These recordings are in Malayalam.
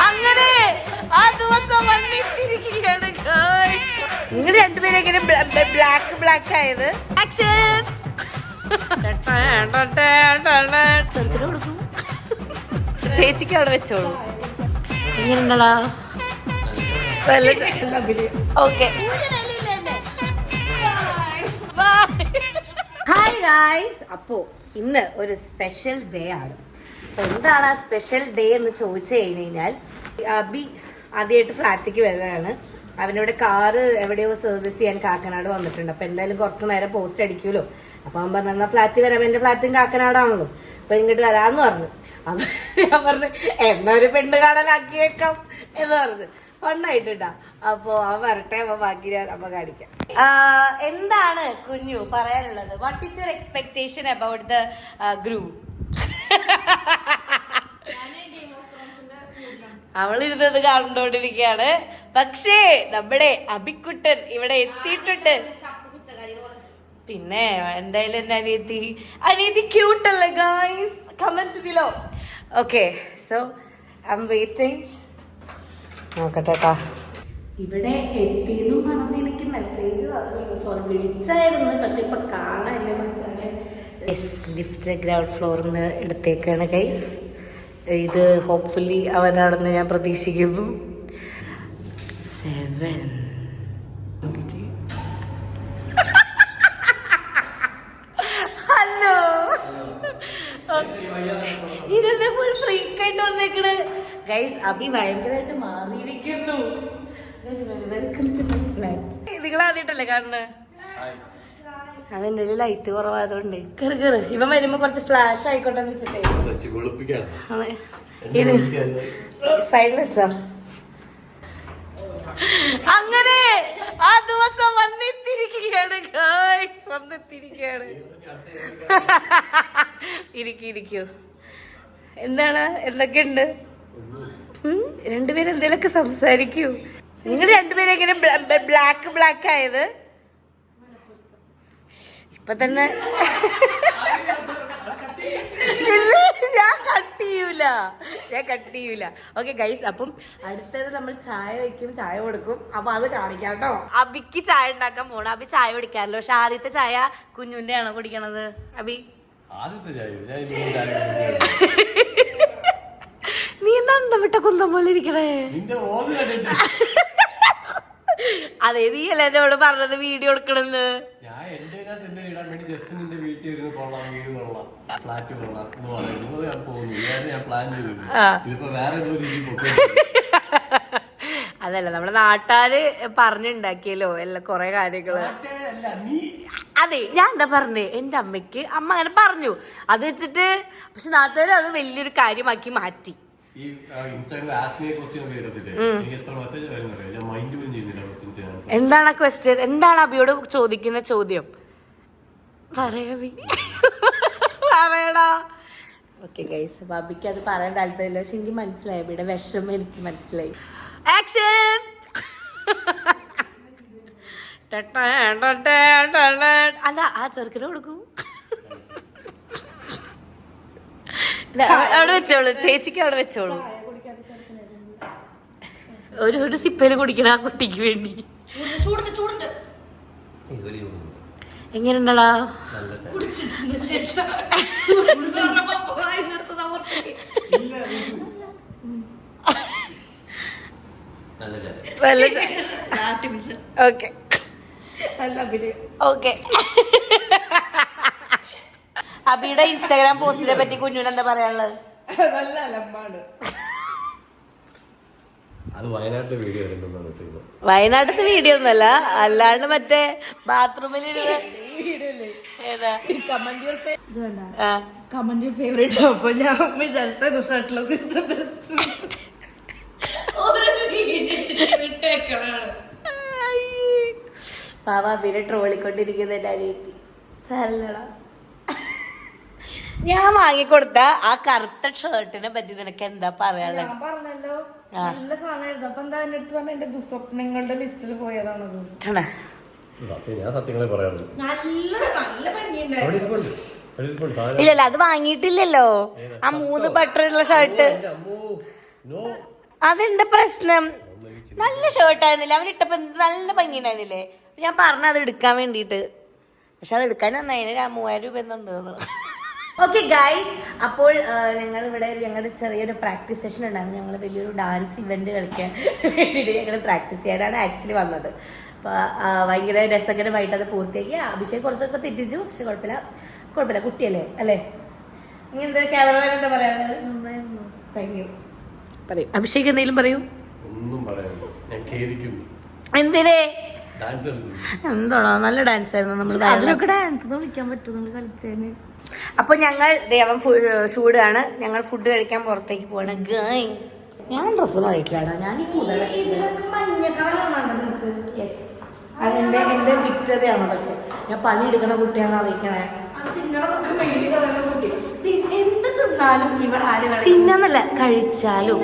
അങ്ങനെ ആ ദിവസം വന്നിട്ടിരിക്കുകയാണ്. നിങ്ങൾ രണ്ടുപേരും എങ്ങനെ ബ്ലാക്ക് ആയത്? ആക്ഷൻ. ചെറുക്കിന് കൊടുക്കും, ചേച്ചിക്ക് അവിടെ വെച്ചോളൂ. എങ്ങനെയുണ്ടടാ? ഓക്കെ. ഹായ് ഗായ്സ്, അപ്പോ ഇന്ന് ഒരു സ്പെഷ്യൽ ഡേ ആണ്. അപ്പൊ എന്താണ് ആ സ്പെഷ്യൽ ഡേ എന്ന് ചോദിച്ചു കഴിഞ്ഞാൽ, അബി ആദ്യമായിട്ട് ഫ്ലാറ്റിക്ക് വരികയാണ്. അവനോട് കാറ് എവിടെയോ സർവീസ് ചെയ്യാൻ കാക്കനാട് വന്നിട്ടുണ്ട്. അപ്പൊ എന്തായാലും കുറച്ചു നേരം പോസ്റ്റ് അടിക്കുമല്ലോ. അപ്പൊ അവൻ പറഞ്ഞ ഫ്ലാറ്റ് വരാം, എന്റെ ഫ്ലാറ്റും കാക്കനാടാണല്ലോ, അപ്പൊ ഇങ്ങോട്ട് വരാന്ന് പറഞ്ഞു. അപ്പൊ ഞാൻ പറഞ്ഞു എന്നാ ഒരു പെണ്ണ് കാണലാക്കിയേക്കാം എന്ന് പറഞ്ഞു. ഫണ്ണായിട്ടാ. അപ്പൊ അവൻ വരട്ടെ, അപ്പൊ ബാക്കി ഞാൻ അപ്പൊ കാണിക്കാം. എന്താണ് കുഞ്ഞു പറയാനുള്ളത്? What is your expectation about the group? അവളിരുന്നത് കണ്ടോണ്ടിരിക്കുകയാണ്. പക്ഷേ നമ്മുടെ അബിക്കുട്ടൻ ഇവിടെ എത്തിയിട്ടുണ്ട്. പിന്നെ എന്തായാലും എന്റെ അനിയത്തി ക്യൂട്ടല്ലേ guys? Comment below. Okay, so I am waiting. നോക്കട്ടെ. ഇവിടെ എത്തിയെന്നും പറഞ്ഞ് എനിക്ക് മെസ്സേജ് വിളിച്ചായിരുന്നു, പക്ഷെ ഇപ്പൊ കാണാനില്ല. ലിഫ്റ്റ് ഗ്രൗണ്ട് ഫ്ലോറിൽ നിന്ന് എടുത്തേക്കാണ് ഗൈസ്. ഇത് ഹോപ്പ്ഫുള്ളി അവനാണെന്ന് ഞാൻ പ്രതീക്ഷിക്കുന്നു. 7. ഹലോ, ഇതെന്താ ഫുൾ ഫ്രീക്കായിട്ട് വന്നേക്കണ് ഗൈസ്? അബി ഭയങ്കരമായിട്ട് മാറിയിരിക്കുന്നു. Welcome to my flat. നിങ്ങൾ ആദ്യമായിട്ടല്ലേ കാണുന്നത്? അതെന്റെ ലൈറ്റ് കുറവായതുകൊണ്ട് കയറി ഇവൻ വരുമ്പോ കുറച്ച് ഫ്ലാഷ് ആയിക്കോട്ടെ എന്ന് വെച്ചിട്ടേ സൈഡിൽ വെച്ചോ. അങ്ങനെ ആ ദിവസം വന്നിട്ടിരിക്കുകയാണ് ഗായ്സ്, വന്നിട്ടിരിക്കുകയാണ്. ഇരിക്കൂ. എന്താണ്, എന്തൊക്കെയുണ്ട്? രണ്ടുപേരും എന്തേലൊക്കെ സംസാരിക്കൂ. നിങ്ങൾ രണ്ടുപേരും എങ്ങനെ ബ്ലാക്ക് ആയത്? ഇപ്പൊ തന്നെ ഞാൻ കട്ട് ചെയ്യൂല. ഓക്കെ ഗൈസ്, അപ്പം അടുത്തത് നമ്മൾ ചായ വെക്കും, ചായ കൊടുക്കും. അപ്പൊ അത് കാണിക്കാം കേട്ടോ. അബിക്ക് ചായ ഉണ്ടാക്കാൻ പോണം. അബി ചായ കുടിക്കാറില്ല, പക്ഷെ ആദ്യത്തെ ചായ കുഞ്ഞുന്റെ ആണോ കുടിക്കണത്? അബി നീ എന്താ വിട്ട കുന്തം പോലെ ഇരിക്കണേ? അതെ, നീ അല്ലേ എന്നോട് പറഞ്ഞത് വീഡിയോ എടുക്കണെന്ന്. അതല്ല, നമ്മുടെ നാട്ടുകാര് പറഞ്ഞുണ്ടാക്കിയല്ലോ എല്ലാ കൊറേ കാര്യങ്ങള്. അതെ, ഞാൻ എന്താ പറഞ്ഞേ, എന്റെ അമ്മയ്ക്ക് അമ്മ അങ്ങനെ പറഞ്ഞു, അത് വെച്ചിട്ട്. പക്ഷെ നാട്ടുകാര് അത് വലിയൊരു കാര്യമാക്കി മാറ്റി. എന്താണ് ക്വസ്റ്റ്യൻ? എന്താണ് അബിയോട് ചോദിക്കുന്ന ചോദ്യം? പറയടാ. ഓക്കെ ഗൈസ്, അപ്പൊ അബിക്ക് അത് പറയാൻ താല്പര്യമില്ല, പക്ഷെ എനിക്ക് മനസ്സിലായി അബിയുടെ വിഷമം. എനിക്ക് മനസ്സിലായി. ആക്ഷൻ. അല്ല, ആ ചെറുക്കിനെ കൊടുക്കൂ. അവിടെ വെച്ചോളൂ, ചേച്ചിക്ക് അവിടെ വെച്ചോളൂ. ഒരു സിപ്പയില് കുടിക്കണ ആ കുട്ടിക്ക് വേണ്ടി. എങ്ങനെയുണ്ടടാ? Okay okay. അബിയുടെ ഇൻസ്റ്റാഗ്രാം പോസ്റ്റിനെ പറ്റി കുഞ്ഞുന് എന്താ പറയാനുള്ളത്? നല്ല അലമ്പാണ്. വയനാട്ടിലത്തെ വീഡിയോ ഒന്നല്ല, അല്ലാണ്ട് മറ്റേ ബാത്റൂമിൽ കമന്റ് യുവർ ഫേവറേറ്റ്. അപ്പൊ ഞാൻ വിചാരിച്ചു ഷർട്ട്ലെസ് ഇസ് ദ ബെസ്റ്റ്. പാവ അബിനെ ട്രോളിക്കൊണ്ടിരിക്കുന്ന എന്റെ അനിയത്തി. സാരല്ലടാ. ഞാൻ വാങ്ങിക്കൊടുത്ത ആ കറുത്ത ഷർട്ടിനെ പറ്റി നിനക്ക് എന്താ പറയാനുള്ളത്? ഞാൻ പറഞ്ഞല്ലോ, നല്ല സാധനമായിരുന്നു. അപ്പൊ എന്താ എന്റെ അടുത്ത് പറഞ്ഞ എന്റെ ദുസ്വപ്നങ്ങളുടെ ലിസ്റ്റിൽ പോയതാണത്. നല്ല നല്ല ഭംഗിയുണ്ടായിരുന്നു. ഇല്ലല്ല അത് വാങ്ങിയിട്ടില്ലല്ലോ. ആ 3 ബട്ടറുള്ള ഷർട്ട്. അതെന്താ പ്രശ്നം? നല്ല ഷർട്ട് ആയിരുന്നില്ല അവൻ ഇട്ടപ്പോ നല്ല ഭംഗി ഉണ്ടായിരുന്നില്ലേ? ഞാൻ പറഞ്ഞ അത് എടുക്കാൻ വേണ്ടിട്ട്. പക്ഷെ അത് എടുക്കാൻ വന്നതിന് 3000 രൂപ എന്തുണ്ട്. ഓക്കെ ഗൈസ്, അപ്പോൾ ഞങ്ങളിവിടെ ഞങ്ങളുടെ ചെറിയൊരു പ്രാക്ടീസ് സെഷൻ ഉണ്ടായിരുന്നു. ഞങ്ങൾ വലിയൊരു ഡാൻസ് ഇവന്റ് കളിക്കാൻ വേണ്ടിയിട്ട് ഞങ്ങൾ പ്രാക്ടീസ് ചെയ്യാനാണ് ആക്ച്വലി വന്നത്. അപ്പോൾ ഭയങ്കര രസകരമായിട്ട് അത് പൂർത്തിയാക്കി. അഭിഷേക് കുറച്ചൊക്കെ തെറ്റിച്ചു, പക്ഷെ കുഴപ്പമില്ല കുട്ടിയല്ലേ അല്ലേ? ഇങ്ങനത്തെ ക്യാമറമാൻ എന്താ പറയാനുള്ളത്? Thank you. പറയൂ അഭിഷേക്, എന്തെങ്കിലും പറയൂ. എന്തിനേ? എന്താണോ നല്ല ഡാൻസ് ആയിരുന്നു. നമ്മൾ അതിലൊക്കെ ഡാൻസ് വിളിക്കാൻ പറ്റും നമ്മൾ കളിച്ചതിന്. അപ്പൊ ഞങ്ങൾ ദേവം ചൂടാണ്. ഞങ്ങൾ ഫുഡ് കഴിക്കാൻ പുറത്തേക്ക് പോവാണ് ഗൈസ്. ഞാൻ ഡ്രസ്സ് മാറിയിട്ടില്ല. ഞാൻ എന്റെ വിക്ടറി ആണ് അതൊക്കെ. ഞാൻ പണിയെടുക്കുന്ന കുട്ടിയാണെന്ന് അറിയിക്കണേ. എന്ത് തിന്നാലും ഇവിടെ ആര് തിന്നല്ല കഴിച്ചാലും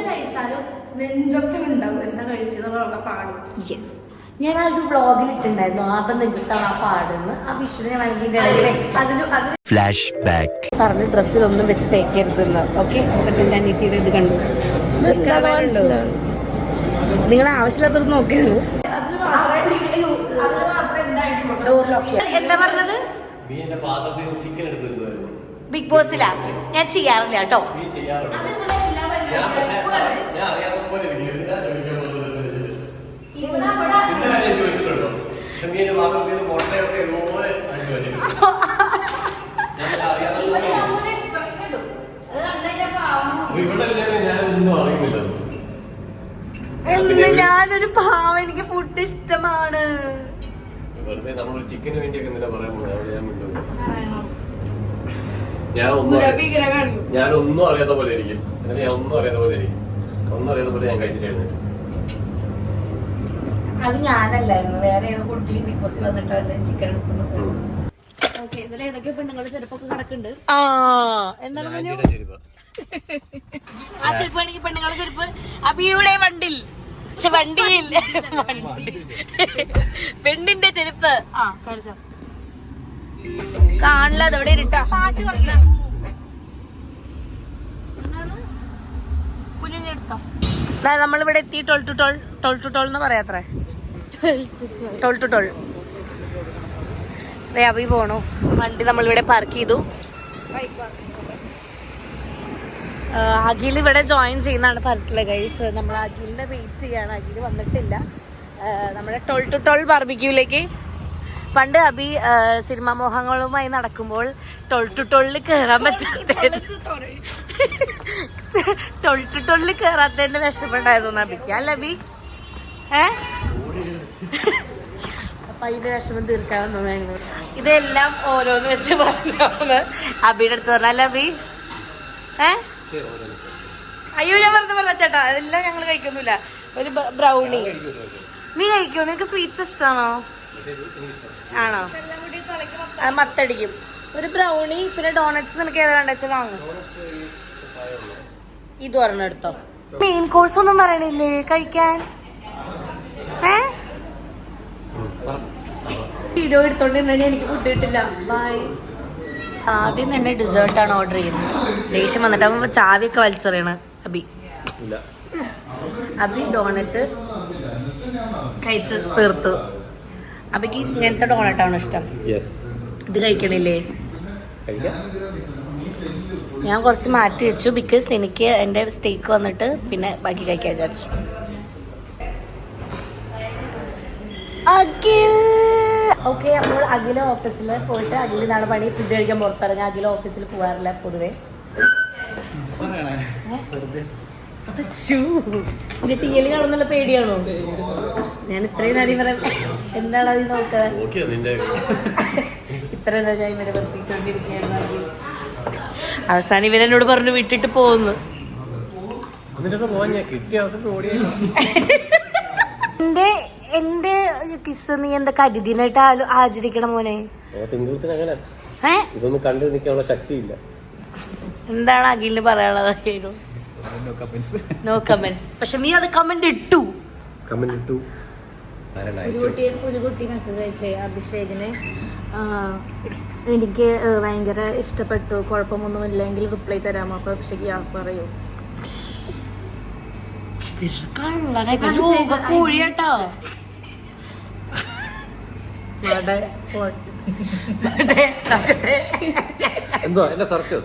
നെഞ്ചത്തുണ്ടാവും എന്താ കഴിച്ചതുള്ള പാട്. യെസ്, ഞാൻ ആ ഒരു വ്ളോഗിൽ ഇട്ടുണ്ടായിരുന്നു. ആരുടെ നെഞ്ചത്താണ് ആ പാടെന്ന്. ആ വിഷുവിനെ പറഞ്ഞ് ഡ്രസ്സിലൊന്നും വെച്ച് തേക്കരുതെന്ന്. ഓക്കെ, എന്റെ അനിയത്തിയുടെ ഇത് കണ്ടു. നിങ്ങളെ ആവശ്യമില്ലാത്തത് നോക്കരുത്. എന്താ പറഞ്ഞത്? ബിഗ് ബോസിലാ? ഞാൻ ചെയ്യാറില്ല കേട്ടോ. ഞാനൊരു പാവം, എനിക്ക് ഫുഡ് ഇഷ്ടമാണ്. ഞാനൊന്നും അറിയാത്ത പോലെ ഇരിക്കും. ഒന്നും അറിയാത്ത പോലെ ഞാൻ കഴിച്ചിട്ടായിരുന്നു. അത് ഞാനല്ലായിരുന്നു, വേറെ ഏതോ കുട്ടി ബിഗ് ബോസിൽ വന്നിട്ടാണ് ചിക്കൻ എടുക്കുന്നത്. ഏതൊക്കെ പെണ്ണുങ്ങളുടെ ചെരുപ്പൊക്കെ കിടക്കുന്നുണ്ട്. എന്താണ് ആ ചെരുപ്പാണെങ്കിൽ പെണ്ണുങ്ങളുടെ ചെരുപ്പ് അബിയുടെ വണ്ടിൽ, പക്ഷെ വണ്ടിയിൽ പെണ്ണിന്റെ ചെരുപ്പ്. കാണിച്ചോ? കാണില്ല, അതെവിടെ ഇരുട്ടാ. കുഞ്ഞെടുത്തോ. നമ്മളിവിടെ എത്തി. 12 to 12 എന്ന് പറയാത്രേ. 12 to 12. അഭി പോണു. വണ്ടി നമ്മളിവിടെ പാർക്ക് ചെയ്തു. അഖിൽ ഇവിടെ ജോയിൻ ചെയ്യുന്നതാണ് പറഞ്ഞിട്ടുള്ളത് ഗൈസ്. നമ്മൾ അഖിലിനെ വെയിറ്റ് ചെയ്യാണ്. അഖിൽ വന്നിട്ടില്ല. നമ്മുടെ 12 to 12 ബാർബിക്യൂലേക്ക് പണ്ട് അഭി സിനിമാ മോഹങ്ങളുമായി നടക്കുമ്പോൾ 12 to 12 കയറാൻ പറ്റാത്ത 12 to 12 കയറാത്തതിന്റെ വിഷമമുണ്ടായിരുന്നു അഭിക്ക്, അല്ല അഭി? അപ്പൊ അതിന്റെ വിഷമം തീർക്കാൻ വന്നതായിരുന്നു. ഇതെല്ലാം ഓരോന്ന് വെച്ച് പറഞ്ഞാന്ന് അഭിയുടെ അടുത്ത് പറഞ്ഞല്ല അഭി? അയ്യോ, ഞാൻ വെറുതെ പറഞ്ഞ ചേട്ടാ, അതെല്ലാം ഞങ്ങൾ കഴിക്കൊന്നുമില്ല. ഒരു ബ്രൗണി നീ കഴിക്കോ? നിനക്ക് സ്വീറ്റ്സ് ഇഷ്ടമാണോ? ആണോ? അത് മത്തടിക്കും. ഒരു ബ്രൗണി പിന്നെ ഡോണറ്റ്സ് നിനക്ക് ഏതാ വേണ്ട വെച്ചാൽ വാങ്ങും. ഇത് പറഞ്ഞ എടുത്തോ. മെയിൻ കോഴ്സ് ഒന്നും പറയണില്ലേ കഴിക്കാൻ? വീഡിയോ എടുത്തോണ്ടിരുന്ന എനിക്ക് ഫുഡ് കിട്ടില്ല. ബൈ. ആദ്യം തന്നെ ഡെസേർട്ടാണ് ഓർഡർ ചെയ്യുന്നത്. ദേഷ്യം വന്നിട്ട് അപ്പൊ ചാവിയൊക്കെ വലിച്ചെറിയണ അബി. അബി ഡോണറ്റ് കഴിച്ച് തീർത്തു. അബിക്ക് ഇങ്ങനത്തെ ഡോണറ്റാണ് ഇഷ്ടം. ഇത് കഴിക്കണില്ലേ? ഞാൻ കുറച്ച് മാറ്റി വെച്ചു ബിക്കോസ് എനിക്ക് എൻ്റെ സ്റ്റേക്ക് വന്നിട്ട് പിന്നെ ബാക്കി കഴിക്കാൻ വിചാരിച്ചു. ഓക്കെ, അപ്പോൾ അഖില ഓഫീസിൽ പോയിട്ട് അഖിൽ നാളെ പണി ഫുഡ് കഴിക്കാൻ പുറത്തിറങ്ങി. അഖില ഓഫീസിൽ പോകാറില്ല പൊതുവെ. എന്റെ ടിയിൽ കാണുന്നുള്ള പേടിയാണോ? ഞാൻ ഇത്രയും നേരം പറയാം. എന്താണ് അത് നോക്കാൻ? ഇത്രയും നേരം ഞാൻ ഇവരെ വർദ്ധിച്ചോണ്ടിരിക്കുകയാണ്. അവസാനം ഇവരെന്നോട് പറഞ്ഞു വിട്ടിട്ട് പോകുന്നു. എന്റെ കിസ് നീ എന്താ കരുതിനായിട്ട് ആചരിക്കണം മോനെ? എന്താണ് അഖിലിന് പറയാനുള്ളത്? No comments. പക്ഷെ നീ അത് കമന്റ് ഇട്ടു. ഒരു കുട്ടി മെസ്സേജ് അയച്ചേ അഭിഷേകിന് എനിക്ക് ഭയങ്കര ഇഷ്ടപ്പെട്ടു, കുഴപ്പമൊന്നുമില്ലെങ്കിൽ റിപ്ലൈ തരാമോ? അപ്പൊ അഭിഷേക് പറയൂ. കോഴിയാട്ടോ എന്തോ എന്റെ സെർച്ച്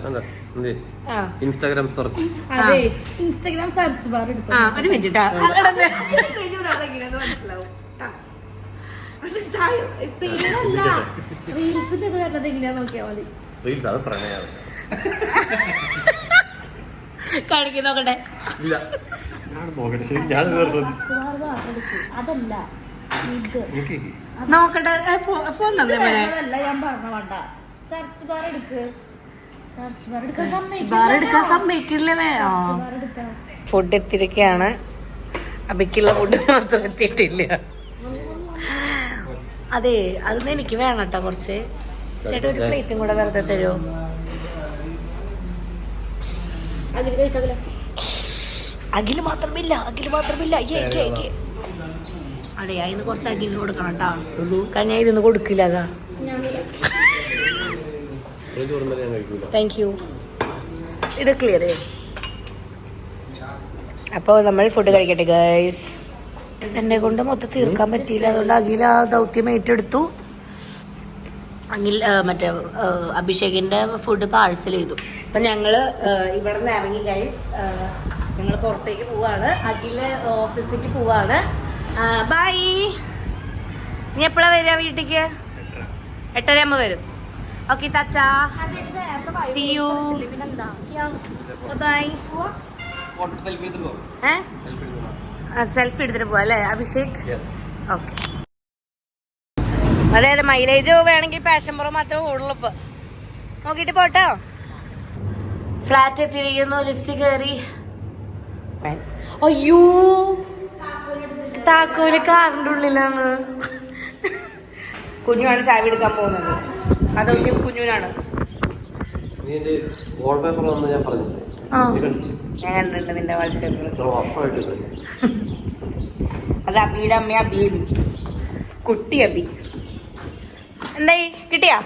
ഇൻസ്റ്റാഗ്രാം സെർച്ച്. അതെ, ഇൻസ്റ്റാഗ്രാം സെർച്ച് ബാർ എടുത്തു. ഒരു മിനിറ്റ് മനസ്സിലാവും. റീൽസിന്റെ ഇത് വരുന്നത് എങ്ങനെയാ നോക്കിയാൽ മതി. റീൽസ് അത് പ്രണയാണ്. കാണിക്ക് നോക്കട്ടെ. ഇല്ല ഞാൻ അതല്ല ഇത് നോക്കട്ടെ. ഫോൺ തന്നെ അതല്ല ഞാൻ പറഞ്ഞ വേണ്ട. സെർച്ച് ബാർ എടുക്ക്. സെർച്ച് ബാർ എടുക്കാൻ സമ്മതിക്കില്ലേ? ഫുഡ് എത്തിയിരിക്കുകയാണ്. അബിക്കുള്ള ഫുഡ് മാത്രം എത്തിയിട്ടില്ല. അതെ, അതൊന്നും എനിക്ക് വേണം കേട്ടോ കുറച്ച്. ചേട്ടാ ഒരു പ്ലേറ്റും കൂടെ വെറുതെ തരുമോ? അഖില് മാത്രമില്ല. അതെ, അതിന് കുറച്ച് അഖിലിന് കൊടുക്കണം കേട്ടോ. കാരണം ഇതൊന്നും കൊടുക്കില്ല. അതാ താങ്ക് യു. ഇത് ക്ലിയർ ചെയ്യും. അപ്പോൾ നമ്മൾ ഫുഡ് കഴിക്കട്ടെ ഗൈസ്. എന്നെ കൊണ്ട് മൊത്തം തീർക്കാൻ പറ്റിയില്ല, അതുകൊണ്ട് അഖിൽ ആ ദൗത്യം ഏറ്റെടുത്തു. അഖിൽ മറ്റേ അഭിഷേകിന്റെ ഫുഡ് പാഴ്സൽ ചെയ്തു. അപ്പം ഞങ്ങൾ ഇവിടെ നിന്ന് ഇറങ്ങി ഗൈസ്. ഞങ്ങൾ പുറത്തേക്ക് പോവാണ്. അഖില് ഓഫീസിലേക്ക് പോവാണ്. ബൈ. നീ എപ്പോഴാ വരിക വീട്ടിലേക്ക്? 8:30 വരും. ഓക്കെ താച്ചാ, സീ യു, ബൈ. സെൽഫി എടുത്തിട്ട് പോവാ അല്ലേ അഭിഷേക്? ഓക്കെ. അതായത് മൈലേജ് വേണമെങ്കിൽ പാഷൻ പ്രോ മാത്രമേ ഓടുള്ളൂ. ഇപ്പൊ നോക്കിട്ട് പോട്ടോ. ഫ്ലാറ്റ് എത്തിയിരിക്കുന്നു. ലിഫ്റ്റ് കയറി. അയ്യോ, താക്കോല് കാറിന്റെ ഉള്ളിലാണ്. കുഞ്ഞുമാണ് ചാവി എടുക്കാൻ പോകുന്നത്. അതൊക്കെ കുഞ്ഞുനാണ്. ഞാൻ കണ്ടിട്ടുണ്ട് നിന്റെ വാൾപേപ്പർ. അത് അബിയുടെ അമ്മ അബി, കുട്ടി അബി. എന്തായി, കിട്ടിയാ?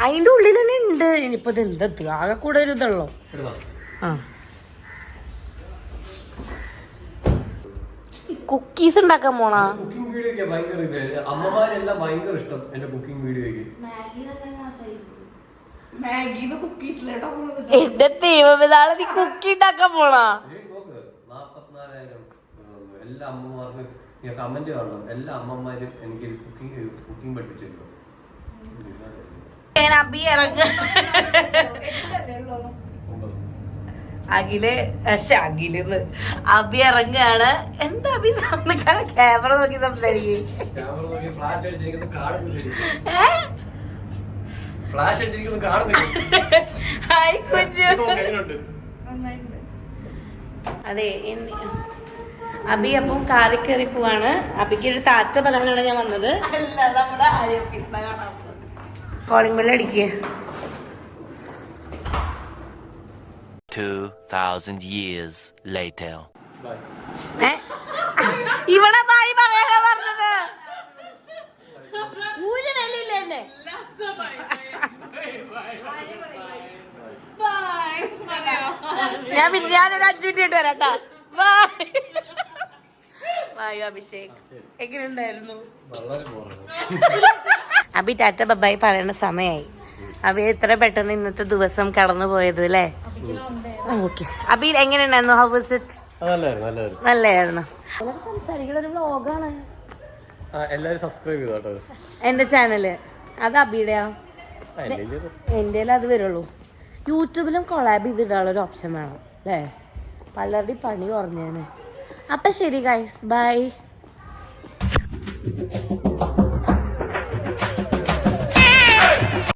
അതിന്റെ ഉള്ളിൽ തന്നെ ഉണ്ട്. ഇനിയിപ്പോ ഇത് എന്താ ആകെ കൂടെ ഒരു ഇതുള്ളോ? കുക്കീസ് ഉണ്ടാക്കാൻ പോണാ? കുക്കിംഗ് വീഡിയോ ഭയങ്കര അമ്മമാരെല്ലാം ഭയങ്കര ഇഷ്ടം എന്റെ കുക്കിംഗ് വീഡിയോയ്ക്ക്. എന്റെ ദൈവമിതാളെ നീ കുക്കി ഉണ്ടാക്കാൻ പോണാ? 44,000 എല്ലാ അമ്മമാർക്കും കമന്റ് കാണണം. എല്ലാ അമ്മമാരും എനിക്ക് കുക്കിംഗ് പഠിപ്പിച്ചിരുന്നു. അബി ഇറങ്ങ അഖിലിന്ന് അബി ഇറങ്ങാണ്. എന്താ അബി ക്യാമറ നോക്കി സംസാരിക്കും? അതെ, അബി അപ്പം കാറി കയറി പോവാണ്. അബിക്ക് ഒരു താറ്റ പറയാനാണ് ഞാൻ വന്നത്. കോളിംഗ് ബെൽ അടിക്കുക. 2000 years later. ഇവിടെ ബായി പറയാനാ പറഞ്ഞത്. ഒരു വിലയില്ല എന്നെ. ഞാനൊരു 5 മിനിറ്റ് ആയിട്ട് വരാട്ടാ. ബായ്. ബായ് അഭിഷേക്, എങ്ങനെയുണ്ടായിരുന്നു? അബി ടാറ്റ ബബായി പറയണ സമയായി. അബി എത്ര പെട്ടെന്ന് ഇന്നത്തെ ദിവസം കടന്നു പോയത് അല്ലേ? ഓക്കെ. അബി എങ്ങനെയുണ്ടായിരുന്നു? How was it? നല്ലായിരുന്നു. സംസാരിക്കുന്ന ഒരു വ്ലോഗാണ്. എല്ലാരും സബ്സ്ക്രൈബ് ചെയ്തോ എന്റെ ചാനല്. അത് അബിയുടെയാ? എന്റെ അത് വരുള്ളൂ. യൂട്യൂബിലും കൊളാബ് ചെയ്തിടാനുള്ള ഒരു ഓപ്ഷൻ വേണം അല്ലേ? പലരുടെയും പണി കുറഞ്ഞേനെ. അപ്പൊ ശരി ഗൈസ്, ബൈ.